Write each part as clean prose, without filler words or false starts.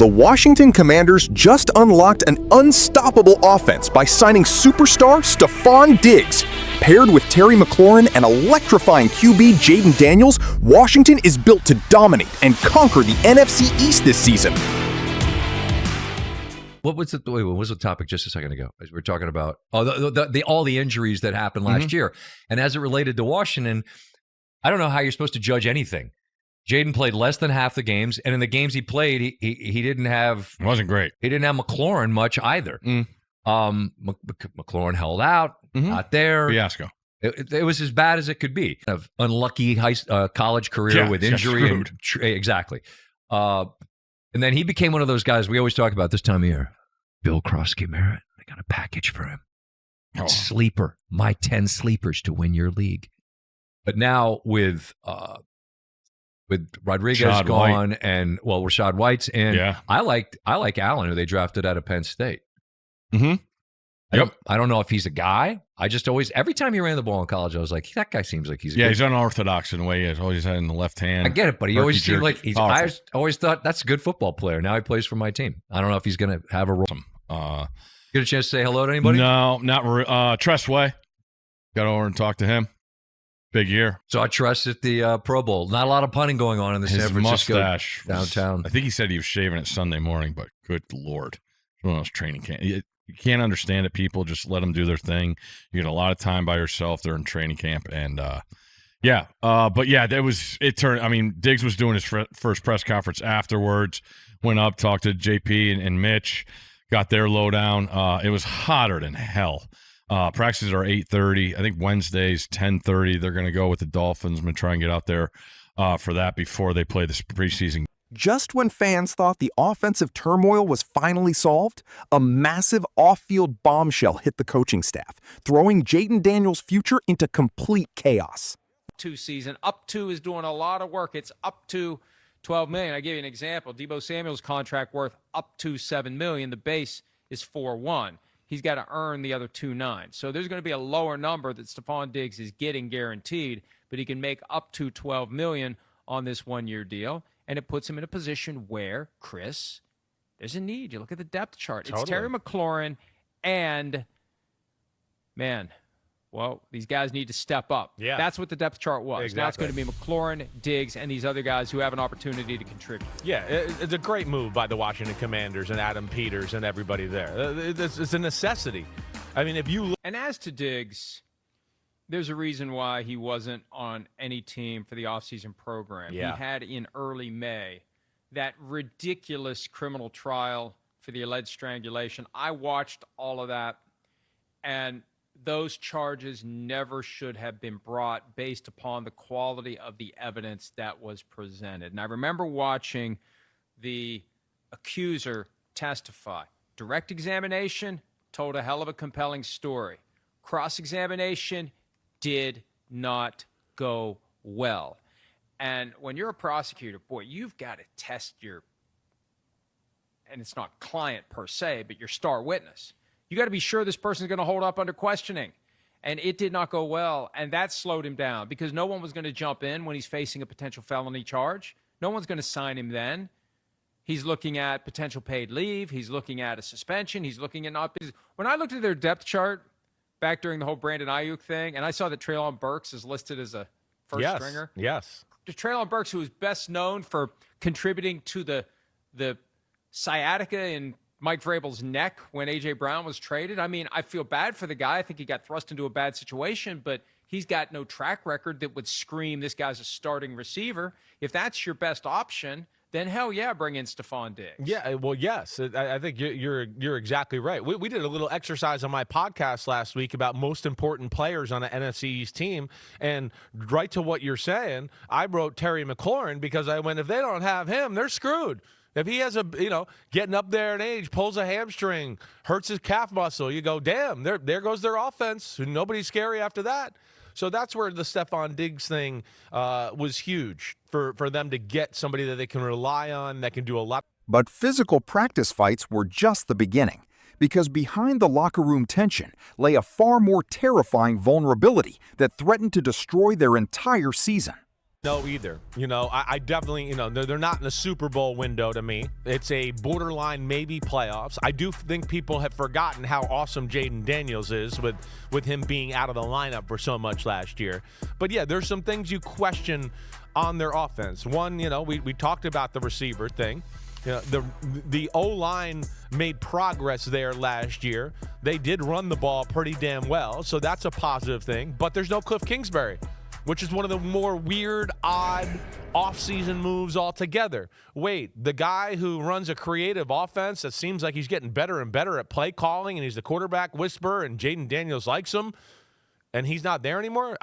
The Washington Commanders just unlocked an unstoppable offense by signing superstar Stefon Diggs. Paired with Terry McLaurin and electrifying QB Jayden Daniels, Washington is built to dominate and conquer the NFC East this season. What was the topic just a second ago? As we were talking about all the injuries that happened last year. And as it related to Washington, I don't know how you're supposed to judge anything. Jayden played less than half the games, and in the games he played, he didn't have... It wasn't great. He didn't have McLaurin much either. McLaurin held out, not there. Fiasco. It was as bad as it could be. Of unlucky college career with injury. Exactly. And then he became one of those guys we always talk about this time of year. Bill Krosky Merritt. I got a package for him. Sleeper. My 10 sleepers to win your league. But now with Rodriguez Rashad gone White. and Rashad White's in. I like Allen, who they drafted out of Penn State. Mm-hmm. I don't know if he's a guy. I just every time he ran the ball in college, I was like, that guy seems like he's a good. He's unorthodox in the way he always had in the left hand. I get it, but he always seemed like he's. Powerful. I always thought that's a good football player. Now he plays for my team. I don't know if he's going to have a role. Get a chance to say hello to anybody? No, not Tressway. Got over and talked to him. Big year. So I trust at the Pro Bowl. Not a lot of punting going on in the San Francisco mustache downtown. I think he said he was shaving it Sunday morning, but good Lord. It's one of those training camp. You can't understand it, people. Just let them do their thing. You get a lot of time by yourself during training camp. And, it turned, I mean, Diggs was doing his first press conference afterwards, went up, talked to JP and Mitch, got their lowdown. It was hotter than hell. Practices are 8:30. I think Wednesday's 10:30. They're going to go with the Dolphins. I'm going to try and get out there for that before they play this preseason. Just when fans thought the offensive turmoil was finally solved, a massive off-field bombshell hit the coaching staff, throwing Jayden Daniels' future into complete chaos. Season. Up to is doing a lot of work. It's up to $12 million. I give you an example. Deebo Samuel's contract worth up to $7 million. The base is 4.1. He's got to earn the other 2.9. So there's going to be a lower number that Stefon Diggs is getting guaranteed, but he can make up to $12 million on this one-year deal, and it puts him in a position where, Chris, there's a need. You look at the depth chart. Totally. It's Terry McLaurin and, these guys need to step up. Yeah. That's what the depth chart was. Exactly. Now it's going to be McLaurin, Diggs, and these other guys who have an opportunity to contribute. Yeah, it's a great move by the Washington Commanders and Adam Peters and everybody there. It's a necessity. I mean, if you look. And as to Diggs, there's a reason why he wasn't on any team for the offseason program. Yeah. He had in early May that ridiculous criminal trial for the alleged strangulation. I watched all of that, and those charges never should have been brought based upon the quality of the evidence that was presented. And I remember watching the accuser testify. Direct examination told a hell of a compelling story. Cross-examination did not go well. And when you're a prosecutor, boy, you've got to test your, and it's not client per se, but your star witness. You got to be sure this person's going to hold up under questioning. And it did not go well, and that slowed him down because no one was going to jump in when he's facing a potential felony charge. No one's going to sign him then. He's looking at potential paid leave. He's looking at a suspension. He's looking at not. When I looked at their depth chart back during the whole Brandon Ayuk thing, and I saw that Treylon Burks is listed as a first stringer. Yes. Treylon Burks, who is best known for contributing to the sciatica in Mike Vrabel's neck when A.J. Brown was traded. I mean, I feel bad for the guy. I think he got thrust into a bad situation, but he's got no track record that would scream this guy's a starting receiver. If that's your best option, then hell yeah, bring in Stefon Diggs. Yeah, well, yes. I think you're exactly right. We did a little exercise on my podcast last week about most important players on an NFC East team, and right to what you're saying, I wrote Terry McLaurin because I went, if they don't have him, they're screwed. If he has getting up there in age, pulls a hamstring, hurts his calf muscle, you go, damn, there goes their offense. Nobody's scary after that. So that's where the Stefon Diggs thing was huge for them to get somebody that they can rely on, that can do a lot. But physical practice fights were just the beginning, because behind the locker room tension lay a far more terrifying vulnerability that threatened to destroy their entire season. No, either. I definitely, they're not in the Super Bowl window to me. It's a borderline maybe playoffs. I do think people have forgotten how awesome Jayden Daniels is with him being out of the lineup for so much last year. But yeah, there's some things you question on their offense. One, we talked about the receiver thing. The O-line made progress there last year. They did run the ball pretty damn well, so that's a positive thing. But there's no Cliff Kingsbury, which is one of the more weird, odd offseason moves altogether. Wait, the guy who runs a creative offense that seems like he's getting better and better at play calling, and he's the quarterback whisperer, and Jayden Daniels likes him, and he's not there anymore?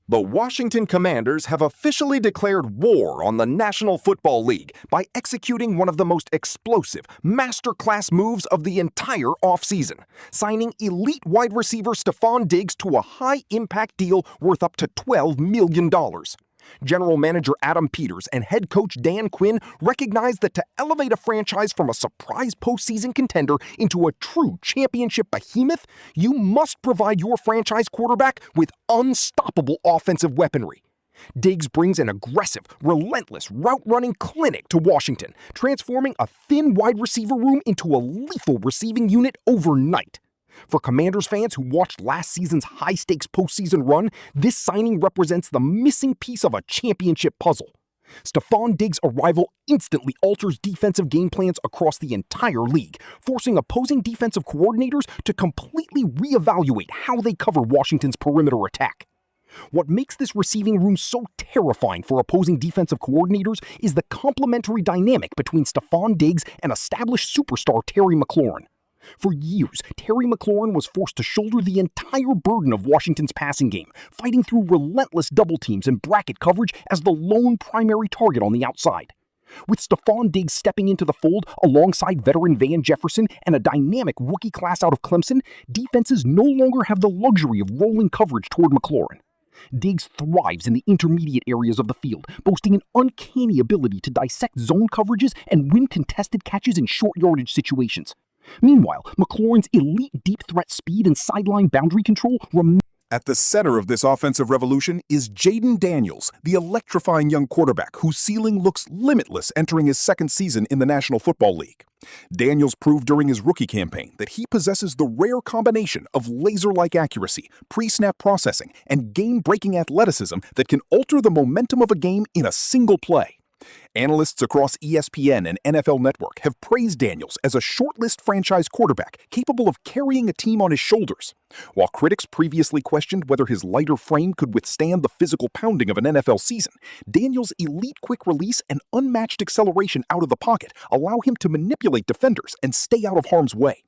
The Washington Commanders have officially declared war on the National Football League by executing one of the most explosive, masterclass moves of the entire offseason, signing elite wide receiver Stefon Diggs to a high-impact deal worth up to $12 million. General Manager Adam Peters and head coach Dan Quinn recognized that to elevate a franchise from a surprise postseason contender into a true championship behemoth, you must provide your franchise quarterback with unstoppable offensive weaponry. Diggs brings an aggressive, relentless route-running clinic to Washington, transforming a thin wide receiver room into a lethal receiving unit overnight. For Commanders fans who watched last season's high-stakes postseason run, this signing represents the missing piece of a championship puzzle. Stefon Diggs' arrival instantly alters defensive game plans across the entire league, forcing opposing defensive coordinators to completely reevaluate how they cover Washington's perimeter attack. What makes this receiving room so terrifying for opposing defensive coordinators is the complementary dynamic between Stefon Diggs and established superstar Terry McLaurin. For years, Terry McLaurin was forced to shoulder the entire burden of Washington's passing game, fighting through relentless double teams and bracket coverage as the lone primary target on the outside. With Stefon Diggs stepping into the fold alongside veteran Van Jefferson and a dynamic rookie class out of Clemson, defenses no longer have the luxury of rolling coverage toward McLaurin. Diggs thrives in the intermediate areas of the field, boasting an uncanny ability to dissect zone coverages and win contested catches in short yardage situations. Meanwhile, McLaurin's elite deep threat speed and sideline boundary control remain. At the center of this offensive revolution is Jayden Daniels, the electrifying young quarterback whose ceiling looks limitless entering his second season in the National Football League. Daniels proved during his rookie campaign that he possesses the rare combination of laser-like accuracy, pre-snap processing, and game-breaking athleticism that can alter the momentum of a game in a single play. Analysts across ESPN and NFL Network have praised Daniels as a shortlist franchise quarterback capable of carrying a team on his shoulders. While critics previously questioned whether his lighter frame could withstand the physical pounding of an NFL season, Daniels' elite quick release and unmatched acceleration out of the pocket allow him to manipulate defenders and stay out of harm's way.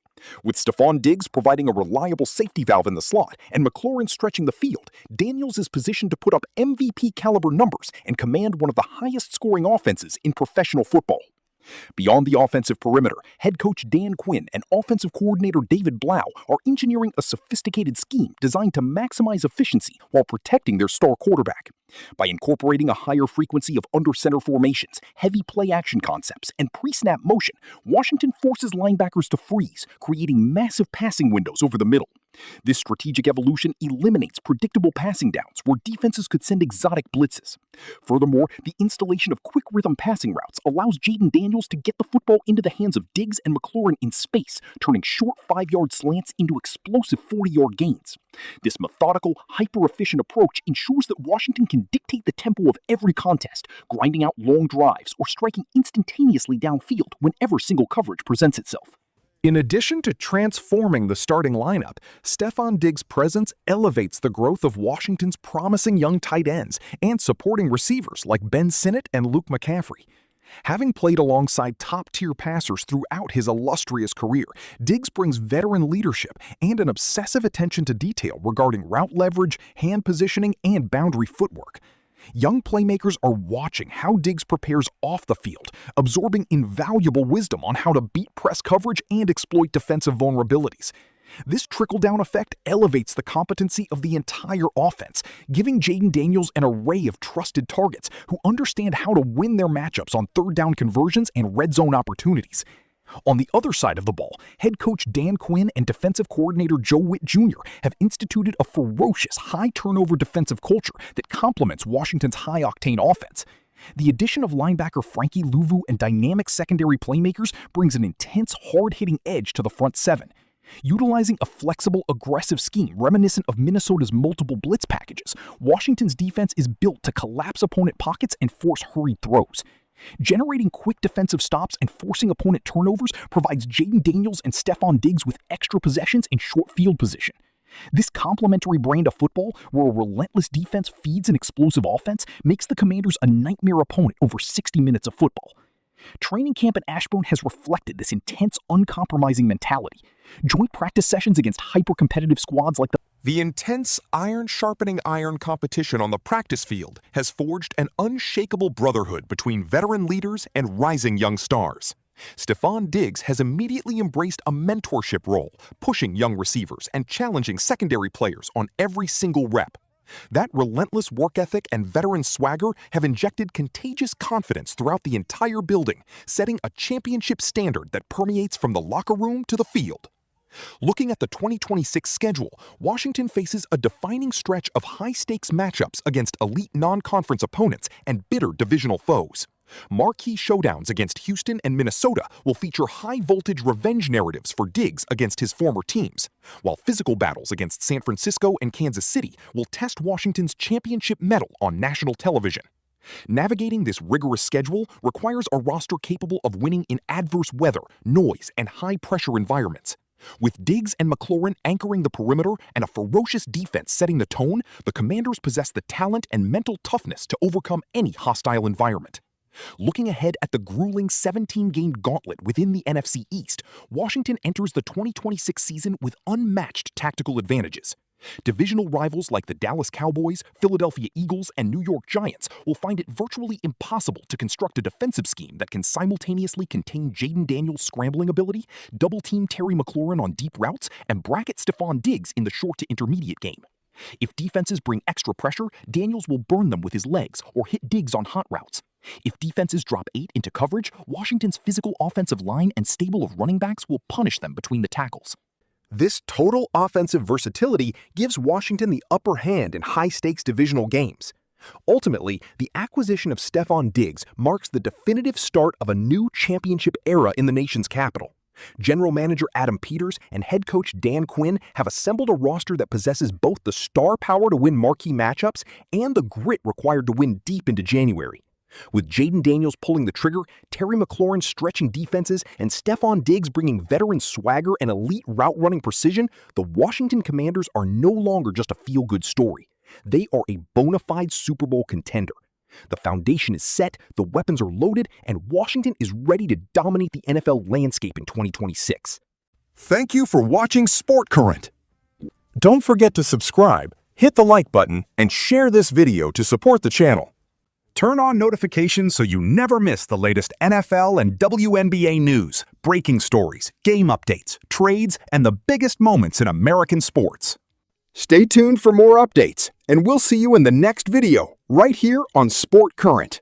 With Stefon Diggs providing a reliable safety valve in the slot and McLaurin stretching the field, Daniels is positioned to put up MVP-caliber numbers and command one of the highest-scoring offenses in professional football. Beyond the offensive perimeter, head coach Dan Quinn and offensive coordinator David Blau are engineering a sophisticated scheme designed to maximize efficiency while protecting their star quarterback. By incorporating a higher frequency of under-center formations, heavy play-action concepts, and pre-snap motion, Washington forces linebackers to freeze, creating massive passing windows over the middle. This strategic evolution eliminates predictable passing downs where defenses could send exotic blitzes. Furthermore, the installation of quick rhythm passing routes allows Jayden Daniels to get the football into the hands of Diggs and McLaurin in space, turning short 5-yard slants into explosive 40-yard gains. This methodical, hyper-efficient approach ensures that Washington can dictate the tempo of every contest, grinding out long drives or striking instantaneously downfield whenever single coverage presents itself. In addition to transforming the starting lineup, Stefon Diggs' presence elevates the growth of Washington's promising young tight ends and supporting receivers like Ben Sinnott and Luke McCaffrey. Having played alongside top-tier passers throughout his illustrious career, Diggs brings veteran leadership and an obsessive attention to detail regarding route leverage, hand positioning, and boundary footwork. Young playmakers are watching how Diggs prepares off the field, absorbing invaluable wisdom on how to beat press coverage and exploit defensive vulnerabilities. This trickle-down effect elevates the competency of the entire offense, giving Jayden Daniels an array of trusted targets who understand how to win their matchups on third-down conversions and red zone opportunities. On the other side of the ball, head coach Dan Quinn and defensive coordinator Joe Witt Jr. have instituted a ferocious, high-turnover defensive culture that complements Washington's high-octane offense. The addition of linebacker Frankie Louvu and dynamic secondary playmakers brings an intense, hard-hitting edge to the front seven. Utilizing a flexible, aggressive scheme reminiscent of Minnesota's multiple blitz packages, Washington's defense is built to collapse opponent pockets and force hurried throws. Generating quick defensive stops and forcing opponent turnovers provides Jayden Daniels and Stefon Diggs with extra possessions and short field position. This complementary brand of football, where a relentless defense feeds an explosive offense, makes the Commanders a nightmare opponent over 60 minutes of football. Training camp in Ashburn has reflected this intense, uncompromising mentality. Joint practice sessions against hyper-competitive squads like The intense iron-sharpening iron competition on the practice field has forged an unshakable brotherhood between veteran leaders and rising young stars. Stefon Diggs has immediately embraced a mentorship role, pushing young receivers and challenging secondary players on every single rep. That relentless work ethic and veteran swagger have injected contagious confidence throughout the entire building, setting a championship standard that permeates from the locker room to the field. Looking at the 2026 schedule, Washington faces a defining stretch of high-stakes matchups against elite non-conference opponents and bitter divisional foes. Marquee showdowns against Houston and Minnesota will feature high-voltage revenge narratives for Diggs against his former teams, while physical battles against San Francisco and Kansas City will test Washington's championship mettle on national television. Navigating this rigorous schedule requires a roster capable of winning in adverse weather, noise, and high-pressure environments. With Diggs and McLaurin anchoring the perimeter and a ferocious defense setting the tone, the Commanders possess the talent and mental toughness to overcome any hostile environment. Looking ahead at the grueling 17-game gauntlet within the NFC East, Washington enters the 2026 season with unmatched tactical advantages. Divisional rivals like the Dallas Cowboys, Philadelphia Eagles, and New York Giants will find it virtually impossible to construct a defensive scheme that can simultaneously contain Jayden Daniels' scrambling ability, double-team Terry McLaurin on deep routes, and bracket Stefon Diggs in the short to intermediate game. If defenses bring extra pressure, Daniels will burn them with his legs or hit Diggs on hot routes. If defenses drop 8 into coverage, Washington's physical offensive line and stable of running backs will punish them between the tackles. This total offensive versatility gives Washington the upper hand in high-stakes divisional games. Ultimately, the acquisition of Stefon Diggs marks the definitive start of a new championship era in the nation's capital. General Manager Adam Peters and head coach Dan Quinn have assembled a roster that possesses both the star power to win marquee matchups and the grit required to win deep into January. With Jayden Daniels pulling the trigger, Terry McLaurin stretching defenses, and Stefon Diggs bringing veteran swagger and elite route-running precision, the Washington Commanders are no longer just a feel-good story. They are a bona fide Super Bowl contender. The foundation is set, the weapons are loaded, and Washington is ready to dominate the NFL landscape in 2026. Thank you for watching Sport Current. Don't forget to subscribe, hit the like button, and share this video to support the channel. Turn on notifications so you never miss the latest NFL and WNBA news, breaking stories, game updates, trades, and the biggest moments in American sports. Stay tuned for more updates, and we'll see you in the next video, right here on Sport Current.